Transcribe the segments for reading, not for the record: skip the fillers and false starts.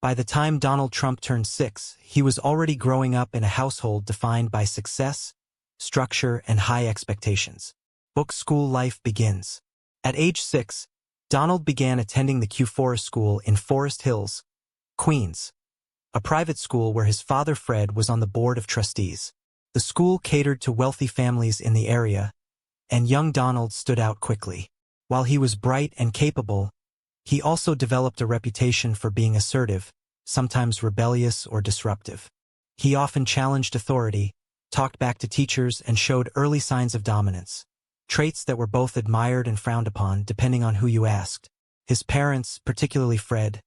By the time Donald Trump turned 6, he was already growing up in a household defined by success, structure, and high expectations. Book school life begins. At age 6, Donald began attending the Q Forest School in Forest Hills, Queens, a private school where his father Fred was on the board of trustees. The school catered to wealthy families in the area, and young Donald stood out quickly. While he was bright and capable, he also developed a reputation for being assertive, sometimes rebellious or disruptive. He often challenged authority, talked back to teachers, and showed early signs of dominance, traits that were both admired and frowned upon depending on who you asked. His parents, particularly Fred,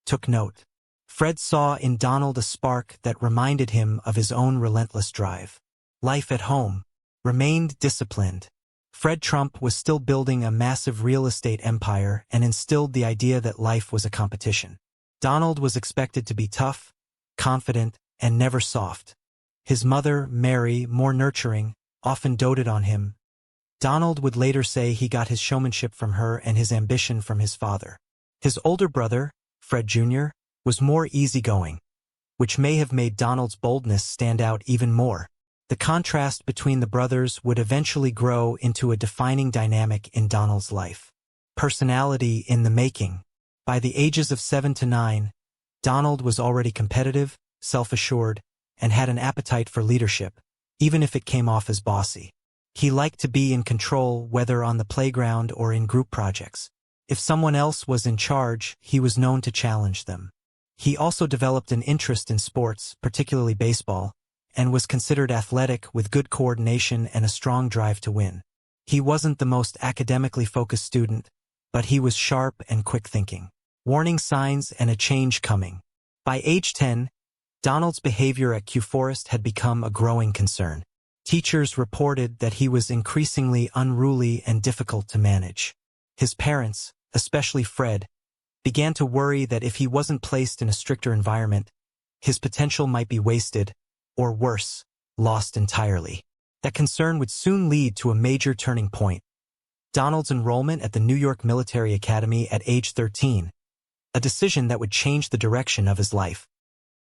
took note. Fred saw in Donald a spark that reminded him of his own relentless drive. Life at home remained disciplined. Fred Trump was still building a massive real estate empire and instilled the idea that life was a competition. Donald was expected to be tough, confident, and never soft. His mother, Mary, more nurturing, often doted on him. Donald would later say he got his showmanship from her and his ambition from his father. His older brother, Fred Jr., was more easygoing, which may have made Donald's boldness stand out even more. The contrast between the brothers would eventually grow into a defining dynamic in Donald's life. Personality in the making. By the ages of 7 to 9, Donald was already competitive, self-assured, and had an appetite for leadership, even if it came off as bossy. He liked to be in control, whether on the playground or in group projects. If someone else was in charge, he was known to challenge them. He also developed an interest in sports, particularly baseball, and was considered athletic with good coordination and a strong drive to win. He wasn't the most academically focused student, but he was sharp and quick-thinking. Warning signs and a change coming. By age 10, Donald's behavior at Q Forest had become a growing concern. Teachers reported that he was increasingly unruly and difficult to manage. His parents, especially Fred, began to worry that if he wasn't placed in a stricter environment, his potential might be wasted, or worse, lost entirely. That concern would soon lead to a major turning point. Donald's enrollment at the New York Military Academy at age 13, a decision that would change the direction of his life.